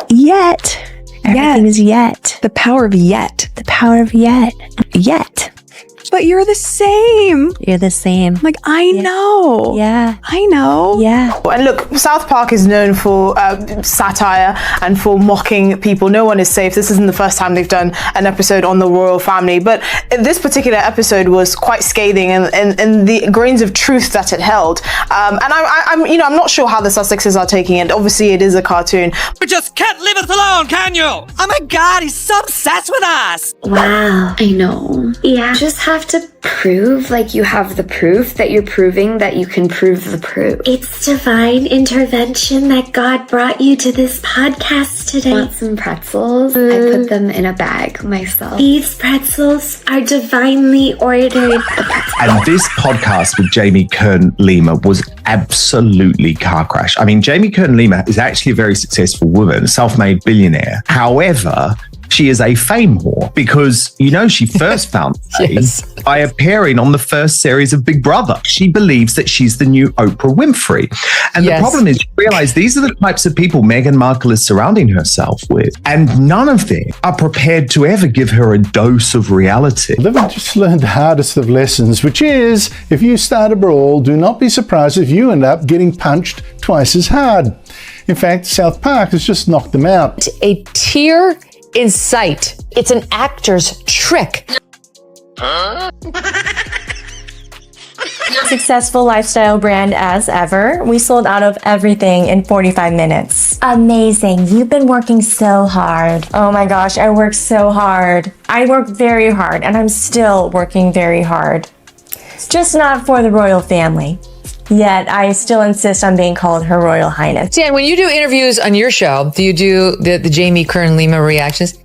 Yet. Everything is yet. The power of yet. The power of yet. Yet. But you're the same. You're the same. Like, I know. Yeah. I know. Yeah. And look, South Park is known for satire and for mocking people. No one is safe. This isn't the first time they've done an episode on the royal family, but this particular episode was quite scathing and the grains of truth that it held. And I'm not sure how the Sussexes are taking it. Obviously, it is a cartoon. You just can't leave us alone, can you? Oh my God, he's so obsessed with us. Wow, I know. Yeah, just have to prove, like you have the proof that you're proving that you can prove the proof. It's divine intervention that God brought you to this podcast today. Want some pretzels? I put them in a bag myself. These pretzels are divinely ordered. And this podcast with Jamie Kern-Lima was absolutely car crash. I mean, Jamie Kern-Lima is actually a very successful woman, self-made billionaire. However, she is a fame whore because, she first found fame by appearing on the first series of Big Brother. She believes that she's the new Oprah Winfrey. And the problem is, you realize these are the types of people Meghan Markle is surrounding herself with. And none of them are prepared to ever give her a dose of reality. They've just learned the hardest of lessons, which is, if you start a brawl, do not be surprised if you end up getting punched twice as hard. In fact, South Park has just knocked them out. A tear in sight. It's an actor's trick. Successful lifestyle brand as ever. We sold out of everything in 45 minutes. Amazing. You've been working so hard. Oh my gosh, I work so hard. I work very hard and I'm still working very hard. Just not for the royal family. Yet I still insist on being called Her Royal Highness. Dan, when you do interviews on your show, do you do the Jamie Kern-Lima reactions?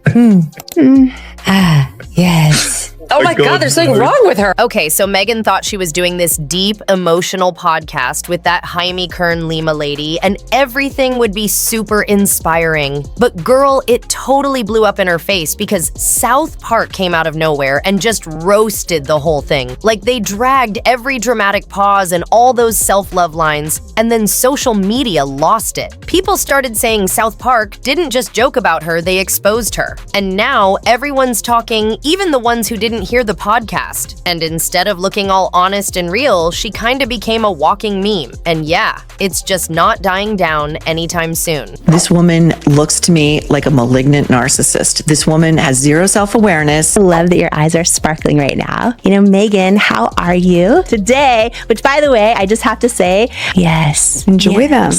Yes. Oh my God, there's something wrong with her. Okay, so Meghan thought she was doing this deep, emotional podcast with that Jaime Kern-Lima lady, and everything would be super inspiring. But girl, it totally blew up in her face because South Park came out of nowhere and just roasted the whole thing. Like, they dragged every dramatic pause and all those self-love lines, and then social media lost it. People started saying South Park didn't just joke about her, they exposed her. And now everyone's talking, even the ones who didn't hear the podcast. And instead of looking all honest and real, she kinda became a walking meme. And yeah, it's just not dying down anytime soon. This woman looks to me like a malignant narcissist. This woman has zero self-awareness. I love that your eyes are sparkling right now. Meghan, how are you today? Which, by the way, I just have to say, yes. Enjoy them.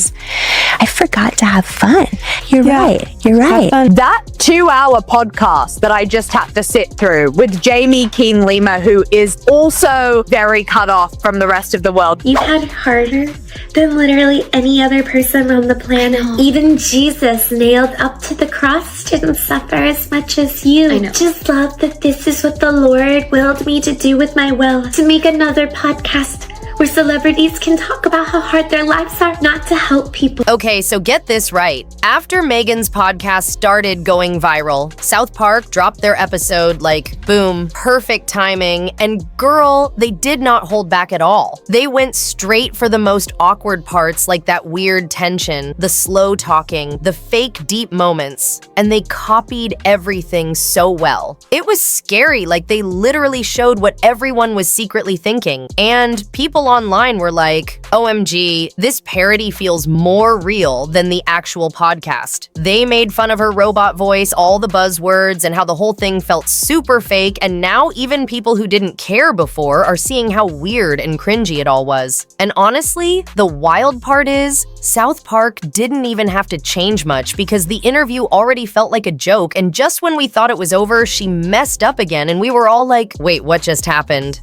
I forgot to have fun. You're right. You're right. That 2-hour podcast that I just had to sit through with Jamie Kern-Lima, who is also very cut off from the rest of the world. You've had it harder than literally any other person on the planet. Even Jesus, nailed up to the cross, didn't suffer as much as you. I know. Just love that this is what the Lord willed me to do with my will, to make another podcast where celebrities can talk about how hard their lives are, not to help people. Okay, so get this right. After Meghan's podcast started going viral, South Park dropped their episode like, boom, perfect timing, and girl, they did not hold back at all. They went straight for the most awkward parts like that weird tension, the slow talking, the fake deep moments, and they copied everything so well. It was scary, like they literally showed what everyone was secretly thinking, and people online were like, OMG, this parody feels more real than the actual podcast. They made fun of her robot voice, all the buzzwords, and how the whole thing felt super fake, and now even people who didn't care before are seeing how weird and cringy it all was. And honestly, the wild part is, South Park didn't even have to change much because the interview already felt like a joke, and just when we thought it was over, she messed up again, and we were all like, wait, what just happened?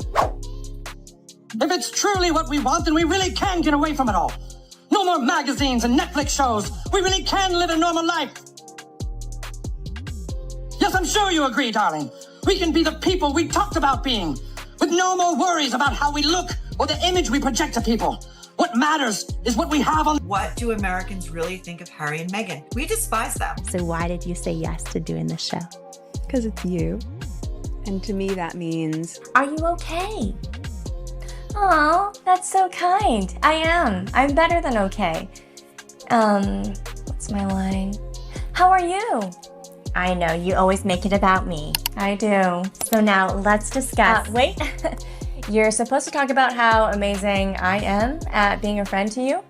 If it's truly what we want, then we really can get away from it all. No more magazines and Netflix shows. We really can live a normal life. Yes, I'm sure you agree, darling. We can be the people we talked about being, with no more worries about how we look or the image we project to people. What matters is what we have on. What do Americans really think of Harry and Meghan? We despise them. So why did you say yes to doing this show? Because it's you. And to me, that means... Are you okay? Oh, that's so kind. I am. I'm better than okay. What's my line? are you? I know, you always make it about me. I do. So now let's discuss. Wait, you're supposed to talk about how amazing I am at being a friend to you?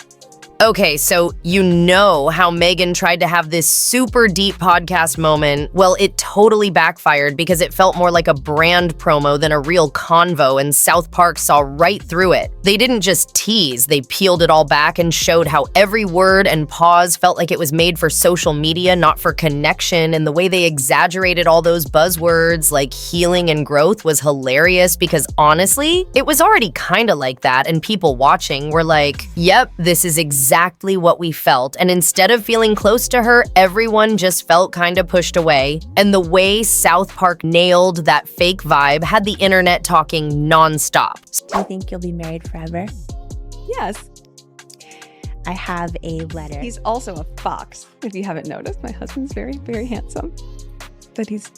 Okay, so you know how Meghan tried to have this super deep podcast moment. Well, it totally backfired because it felt more like a brand promo than a real convo, and South Park saw right through it. They didn't just tease, they peeled it all back and showed how every word and pause felt like it was made for social media, not for connection, and the way they exaggerated all those buzzwords like healing and growth was hilarious because honestly, it was already kinda like that, and people watching were like, yep, this is exactly what we felt, and instead of feeling close to her, everyone just felt kind of pushed away. And the way South Park nailed that fake vibe had the internet talking nonstop. Do you think you'll be married forever? Yes. I have a letter. He's also a fox. If you haven't noticed, my husband's very, very handsome. But his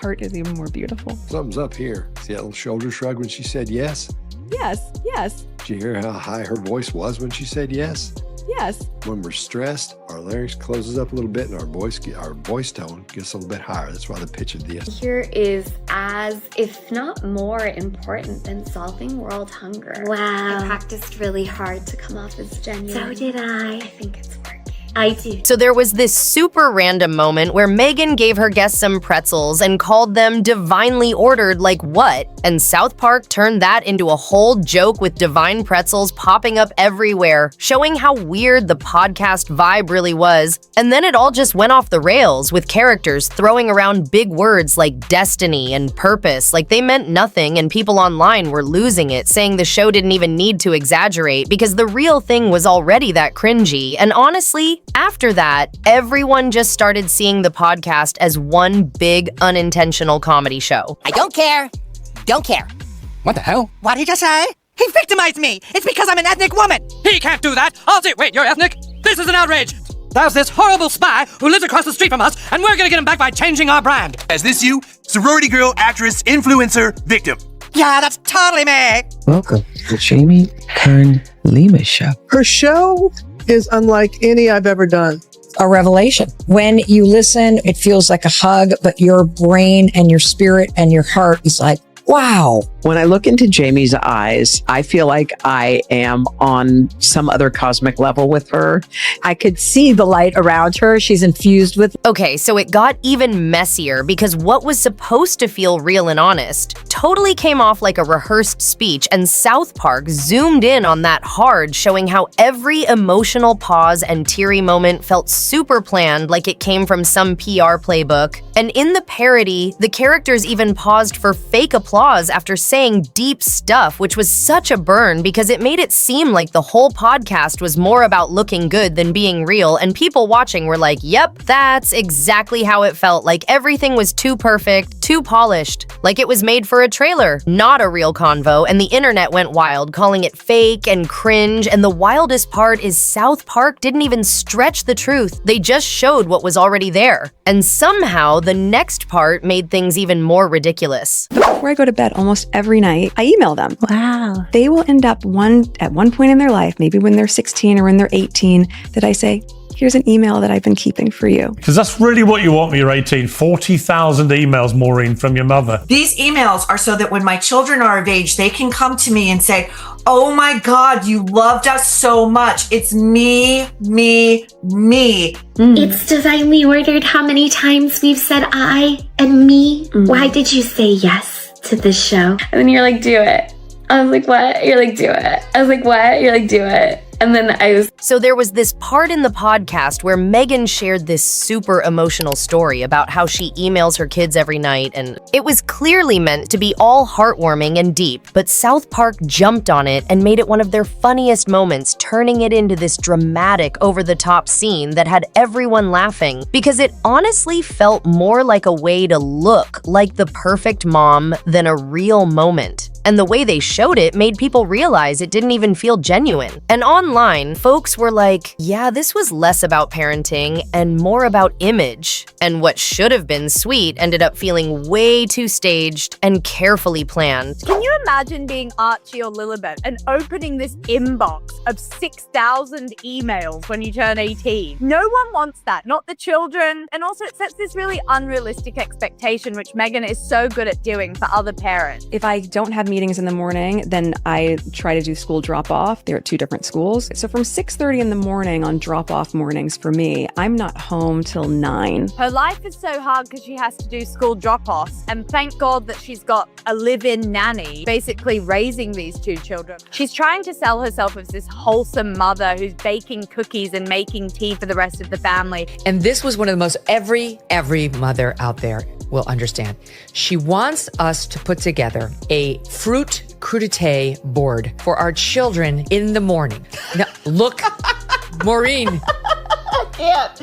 heart is even more beautiful. Something's up here. See that little shoulder shrug when she said yes? Yes, yes, Did you hear how high her voice was when she said yes? yes. When we're stressed, our larynx closes up a little bit and our voice tone gets a little bit higher. That's why the pitch of the yes. Here is as, if not more, important than solving world hunger. Wow. I practiced really hard to come off as genuine. So did I. I think it's working. I do. So there was this super random moment where Meghan gave her guests some pretzels and called them divinely ordered, like what? And South Park turned that into a whole joke with divine pretzels popping up everywhere, showing how weird the podcast vibe really was. And then it all just went off the rails with characters throwing around big words like destiny and purpose, like they meant nothing, and people online were losing it, saying the show didn't even need to exaggerate because the real thing was already that cringy. And honestly, after that, everyone just started seeing the podcast as one big unintentional comedy show. I don't care. Don't care. What the hell? What did you just say? He victimized me. It's because I'm an ethnic woman. He can't do that. I'll say, wait, you're ethnic? This is an outrage. There's this horrible spy who lives across the street from us, and we're gonna get him back by changing our brand. Is this you? Sorority girl, actress, influencer, victim. Yeah, that's totally me. Welcome to the Jamie Kern Lima Show. Her show is unlike any I've ever done. A revelation. When you listen, it feels like a hug, but your brain and your spirit and your heart is like, wow. When I look into Jamie's eyes, I feel like I am on some other cosmic level with her. I could see the light around her. She's infused with. Okay, so it got even messier because what was supposed to feel real and honest totally came off like a rehearsed speech, and South Park zoomed in on that hard, showing how every emotional pause and teary moment felt super planned, like it came from some PR playbook. And in the parody, the characters even paused for fake applause after saying deep stuff, which was such a burn because it made it seem like the whole podcast was more about looking good than being real, and people watching were like, yep, that's exactly how it felt, like everything was too perfect, too polished, like it was made for a trailer, not a real convo, and the internet went wild, calling it fake and cringe, and the wildest part is South Park didn't even stretch the truth, they just showed what was already there. And somehow, the next part made things even more ridiculous. Before I go to bed almost every night, I email them. Wow. They will end up at one point in their life, maybe when they're 16 or when they're 18, that I say, here's an email that I've been keeping for you. Because that's really what you want when you're 18. 40,000 emails, Maureen, from your mother. These emails are so that when my children are of age, they can come to me and say, oh my God, you loved us so much. It's me. It's divinely ordered how many times we've said I and me. Why did you say yes to this show? And then you're like, do it. I was like, what? You're like, do it. I was like, what? You're like, do it. And then So there was this part in the podcast where Meghan shared this super emotional story about how she emails her kids every night, and it was clearly meant to be all heartwarming and deep, but South Park jumped on it and made it one of their funniest moments, turning it into this dramatic, over-the-top scene that had everyone laughing, because it honestly felt more like a way to look like the perfect mom than a real moment. And the way they showed it made people realize it didn't even feel genuine. And online, folks were like, yeah, this was less about parenting and more about image. And what should have been sweet ended up feeling way too staged and carefully planned. Can you imagine being Archie or Lilibet and opening this inbox of 6,000 emails when you turn 18? No one wants that, not the children. And also it sets this really unrealistic expectation, which Meghan is so good at doing for other parents. If I don't have meetings in the morning, then I try to do school drop-off. They're at 2 different schools. So from 6:30 in the morning on drop-off mornings for me, I'm not home till 9. Her life is so hard because she has to do school drop-offs, and thank God that she's got a live-in nanny basically raising these 2 children. She's trying to sell herself as this wholesome mother who's baking cookies and making tea for the rest of the family. And this was one of the most every mother out there will understand. She wants us to put together a fruit crudité board for our children in the morning. Now, look, Maureen.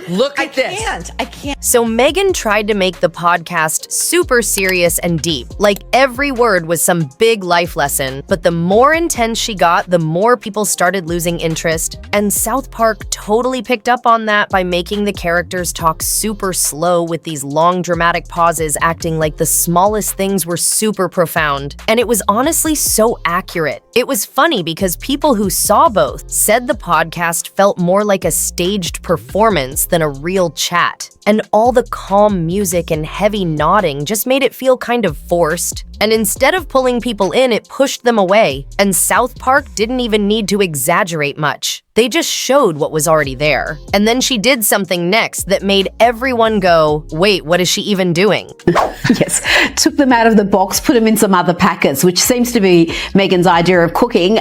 Look at this. I can't. So Meghan tried to make the podcast super serious and deep, like every word was some big life lesson. But the more intense she got, the more people started losing interest. And South Park totally picked up on that by making the characters talk super slow with these long dramatic pauses, acting like the smallest things were super profound. And it was honestly so accurate. It was funny because people who saw both said the podcast felt more like a staged performance than a real chat. And all the calm music and heavy nodding just made it feel kind of forced. And instead of pulling people in, it pushed them away. And South Park didn't even need to exaggerate much. They just showed what was already there. And then she did something next that made everyone go, wait, what is she even doing? Yes, took them out of the box, put them in some other packets, which seems to be Meghan's idea of cooking.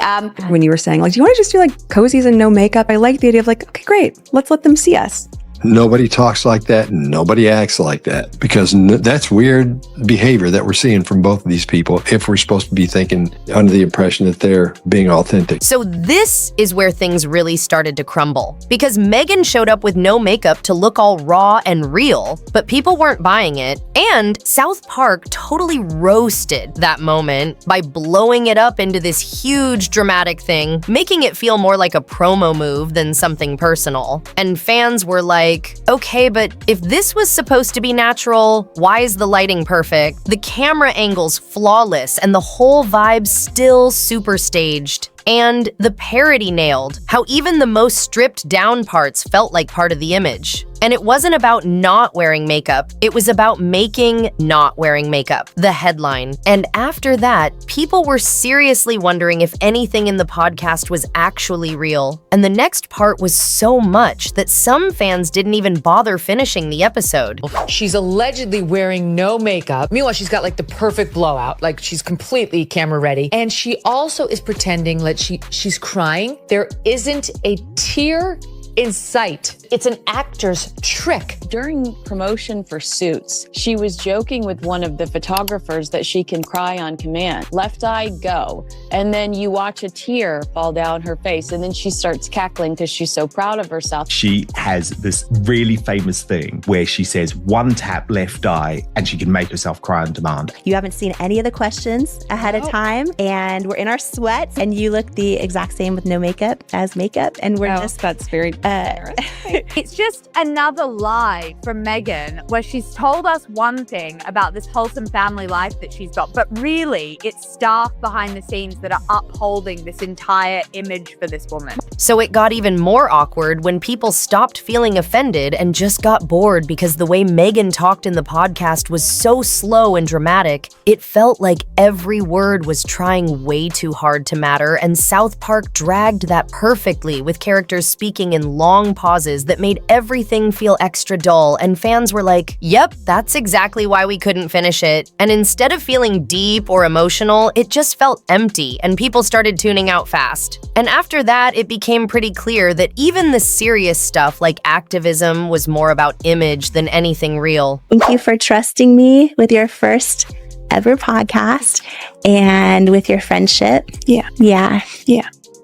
When you were saying, like, do you want to just do like cozies and no makeup? I like the idea of like, okay, great, let's let them see us. Nobody talks like that. Nobody acts like that, because that's weird behavior that we're seeing from both of these people if we're supposed to be thinking under the impression that they're being authentic. So this is where things really started to crumble, because Meghan showed up with no makeup to look all raw and real, but people weren't buying it. And South Park totally roasted that moment by blowing it up into this huge dramatic thing, making it feel more like a promo move than something personal. And fans were like, okay, but if this was supposed to be natural, why is the lighting perfect? The camera angle's flawless and the whole vibe still super staged. And the parody nailed how even the most stripped down parts felt like part of the image. And it wasn't about not wearing makeup, it was about making not wearing makeup the headline. And after that, people were seriously wondering if anything in the podcast was actually real. And the next part was so much that some fans didn't even bother finishing the episode. She's allegedly wearing no makeup. Meanwhile, she's got like the perfect blowout, like she's completely camera ready. And she also is pretending like she's crying. There isn't a tear in sight. It's an actor's trick. During promotion for Suits, she was joking with one of the photographers that she can cry on command. Left eye, go. And then you watch a tear fall down her face, and then she starts cackling because she's so proud of herself. She has this really famous thing where she says one tap left eye and she can make herself cry on demand. You haven't seen any of the questions ahead of time, and we're in our sweats, and you look the exact same with no makeup as makeup, and we're that's very It's just another lie from Meghan where she's told us one thing about this wholesome family life that she's got, but really it's staff behind the scenes that are upholding this entire image for this woman. So it got even more awkward when people stopped feeling offended and just got bored because the way Meghan talked in the podcast was so slow and dramatic. It felt like every word was trying way too hard to matter, and South Park dragged that perfectly with characters speaking in long pauses that made everything feel extra dull, and fans were like, yep, that's exactly why we couldn't finish it. And instead of feeling deep or emotional, it just felt empty, and people started tuning out fast. And after that, it became pretty clear that even the serious stuff like activism was more about image than anything real. Thank you for trusting me with your first ever podcast and with your friendship. Yeah.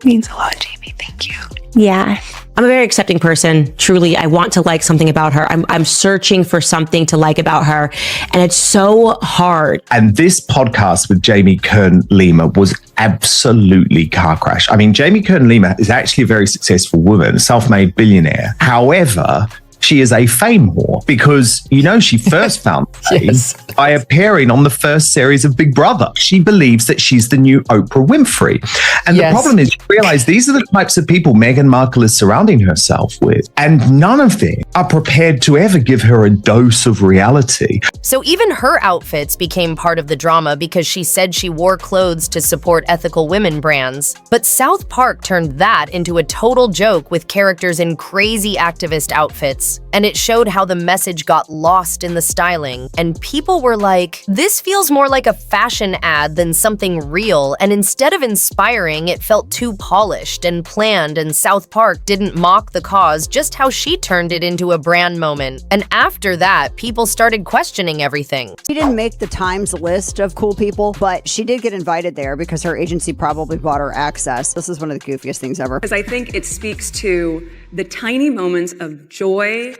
Means a lot, Jamie. Thank you. Yeah. I'm a very accepting person. Truly, I want to like something about her. I'm searching for something to like about her. And it's so hard. And this podcast with Jamie Kern-Lima was absolutely car crash. I mean, Jamie Kern-Lima is actually a very successful woman, self-made billionaire. However, she is a fame whore because, she first found fame by appearing on the first series of Big Brother. She believes that she's the new Oprah Winfrey. And the problem is, you realize these are the types of people Meghan Markle is surrounding herself with. And none of them are prepared to ever give her a dose of reality. So even her outfits became part of the drama because she said she wore clothes to support ethical women brands. But South Park turned that into a total joke with characters in crazy activist outfits. And it showed how the message got lost in the styling. And people were like, this feels more like a fashion ad than something real. And instead of inspiring, it felt too polished and planned, and South Park didn't mock the cause, just how she turned it into a brand moment. And after that, people started questioning everything. She didn't make the Times list of cool people, but she did get invited there because her agency probably bought her access. This is one of the goofiest things ever. Because I think it speaks to the tiny moments of joy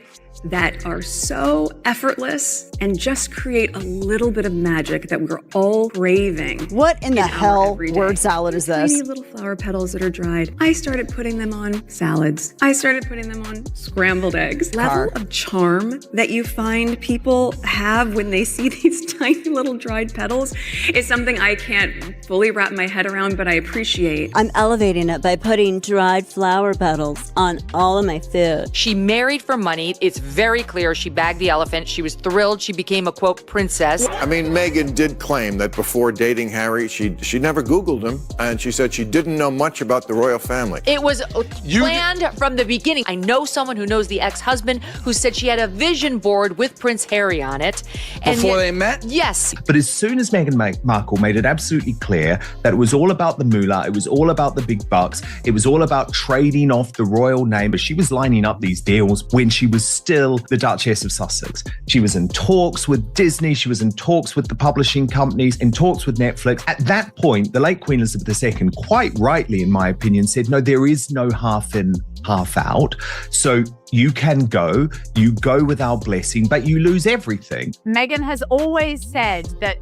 that are so effortless and just create a little bit of magic that we're all craving. What in the hell word salad is this? Tiny little flower petals that are dried. I started putting them on salads. I started putting them on scrambled eggs. Level of charm that you find people have when they see these tiny little dried petals is something I can't fully wrap my head around, but I appreciate. I'm elevating it by putting dried flower petals on all of my food. She married for money. It's very clear she bagged the elephant. She was thrilled. She became a, quote, princess. I mean, Meghan did claim that before dating Harry, she never Googled him, and she said she didn't know much about the royal family. It was planned from the beginning. I know someone who knows the ex-husband who said she had a vision board with Prince Harry on it. Before they met? Yes. But as soon as Meghan Markle made it absolutely clear that it was all about the moolah, it was all about the big bucks, it was all about trading off the royal name, but she was lining up these deals when she was still the Duchess of Sussex. She was in talks with Disney, she was in talks with the publishing companies, in talks with Netflix. At that point, the late Queen Elizabeth II, quite rightly, in my opinion, said, no, there is no half in, half out. So you go with our blessing, but you lose everything. Meghan has always said that,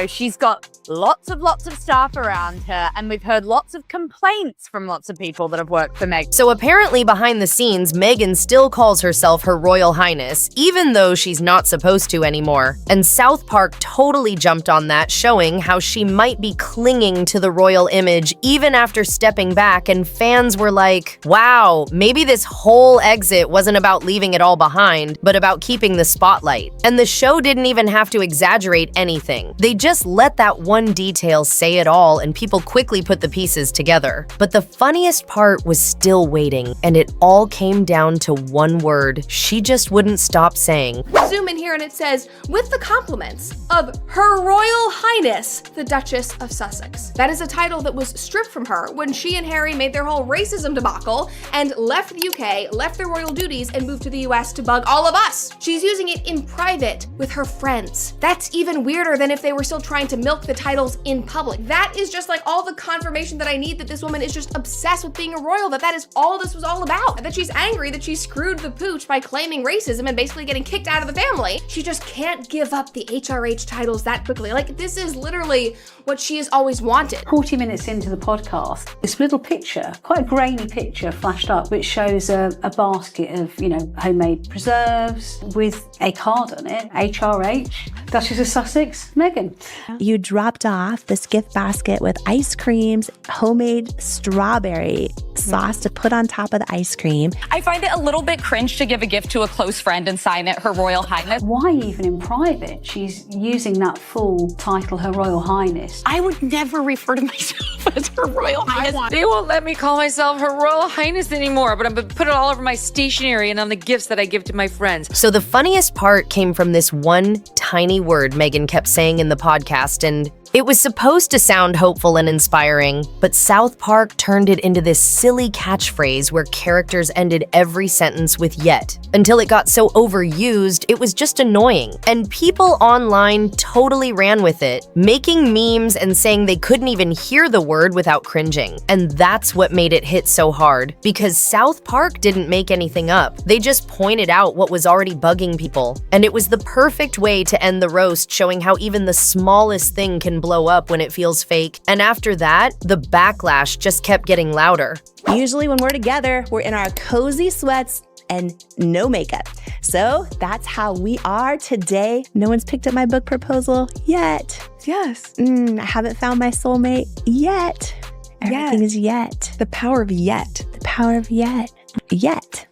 she's got lots of staff around her, and we've heard lots of complaints from lots of people that have worked for Meghan. So apparently behind the scenes, Meghan still calls herself Her Royal Highness, even though she's not supposed to anymore. And South Park totally jumped on that, showing how she might be clinging to the royal image even after stepping back, and fans were like, wow, maybe this whole exit wasn't about leaving it all behind, but about keeping the spotlight. And the show didn't even have to exaggerate anything. They just let that one detail say it all, and people quickly put the pieces together. But the funniest part was still waiting, and it all came down to one word she just wouldn't stop saying. Zoom in here and it says, with the compliments of Her Royal Highness, the Duchess of Sussex. That is a title that was stripped from her when she and Harry made their whole racism debacle and left the UK, left their royal duties, and moved to the US to bug all of us. She's using it in private with her friends. That's even weirder than if they were still trying to milk the titles in public. That is just like all the confirmation that I need that this woman is just obsessed with being a royal, that is all this was all about. That she's angry that she screwed the pooch by claiming racism and basically getting kicked out of the family. She just can't give up the HRH titles that quickly. Like, this is literally what she has always wanted. 40 minutes into the podcast, this little picture, quite a grainy picture, flashed up, which shows a basket of, homemade preserves with a card on it, HRH, Duchess of Sussex, Meghan. You dropped off this gift basket with ice creams, homemade strawberry sauce to put on top of the ice cream. I find it a little bit cringe to give a gift to a close friend and sign it Her Royal Highness. Why even in private? She's using that full title, Her Royal Highness. I would never refer to myself as Her Royal Highness. They won't let me call myself Her Royal Highness anymore, but I'm going to put it all over my stationery and on the gifts that I give to my friends. So the funniest part came from this one tiny word Meghan kept saying in the podcast, and it was supposed to sound hopeful and inspiring, but South Park turned it into this silly catchphrase where characters ended every sentence with yet, until it got so overused, it was just annoying. And people online totally ran with it, making memes and saying they couldn't even hear the word without cringing. And that's what made it hit so hard, because South Park didn't make anything up. They just pointed out what was already bugging people. And it was the perfect way to end the roast, showing how even the smallest thing can blow up when it feels fake. And after that, the backlash just kept getting louder. Usually when we're together, we're in our cozy sweats, and no makeup. So that's how we are today. No one's picked up my book proposal yet. Yes. I haven't found my soulmate yet. Everything is yet. The power of yet. The power of yet. Yet.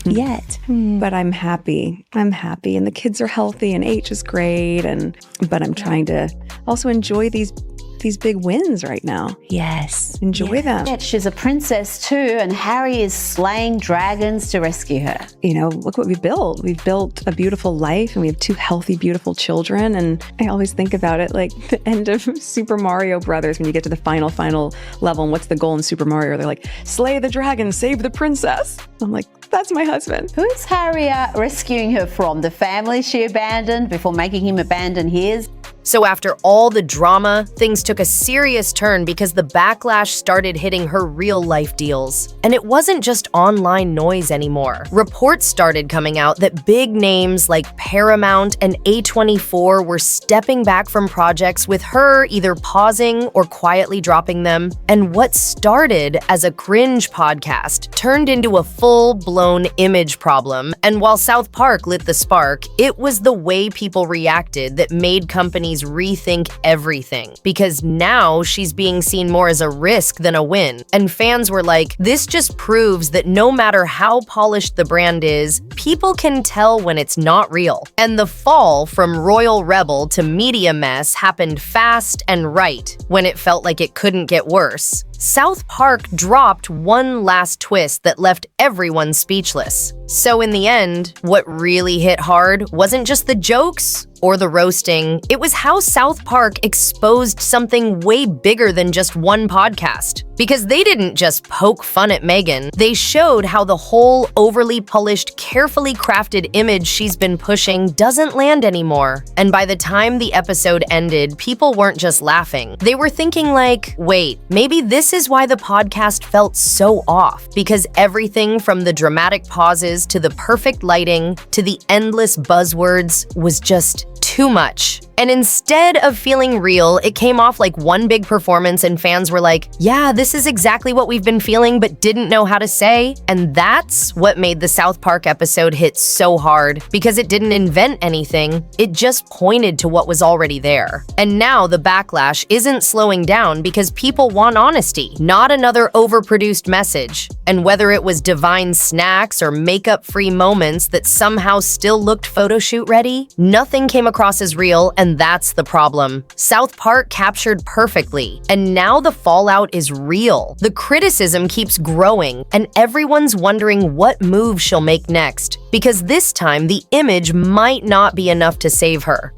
Yet. But I'm happy. I'm happy. And the kids are healthy and H is great. But I'm trying to also enjoy these big wins right now. Yes. Enjoy them. Yeah, she's a princess too, and Harry is slaying dragons to rescue her. You know, look what we built. We've built a beautiful life, and we have 2 healthy, beautiful children. And I always think about it like the end of Super Mario Brothers when you get to the final level. And what's the goal in Super Mario? They're like, slay the dragon, save the princess. I'm like, that's my husband. Who is Harry rescuing her from? The family she abandoned before making him abandon his? So after all the drama, things took a serious turn because the backlash started hitting her real-life deals. And it wasn't just online noise anymore. Reports started coming out that big names like Paramount and A24 were stepping back from projects with her either pausing or quietly dropping them. And what started as a cringe podcast turned into a full-blown image problem. And while South Park lit the spark, it was the way people reacted that made companies rethink everything, because now she's being seen more as a risk than a win. And fans were like, this just proves that no matter how polished the brand is, people can tell when it's not real. And the fall from royal rebel to media mess happened fast and right when it felt like it couldn't get worse. South Park dropped one last twist that left everyone speechless. So in the end, what really hit hard wasn't just the jokes or the roasting, it was how South Park exposed something way bigger than just one podcast. Because they didn't just poke fun at Meghan, they showed how the whole overly polished, carefully crafted image she's been pushing doesn't land anymore. And by the time the episode ended, people weren't just laughing. They were thinking like, wait, maybe this is why the podcast felt so off. Because everything from the dramatic pauses to the perfect lighting to the endless buzzwords was just too much. And instead of feeling real, it came off like one big performance and fans were like, yeah, this is exactly what we've been feeling but didn't know how to say. And that's what made the South Park episode hit so hard, because it didn't invent anything, it just pointed to what was already there. And now the backlash isn't slowing down because people want honesty, not another overproduced message. And whether it was divine snacks or makeup-free moments that somehow still looked photo shoot ready, nothing came across as real, and that's the problem. South Park captured perfectly, and now the fallout is real. The criticism keeps growing, and everyone's wondering what move she'll make next, because this time the image might not be enough to save her.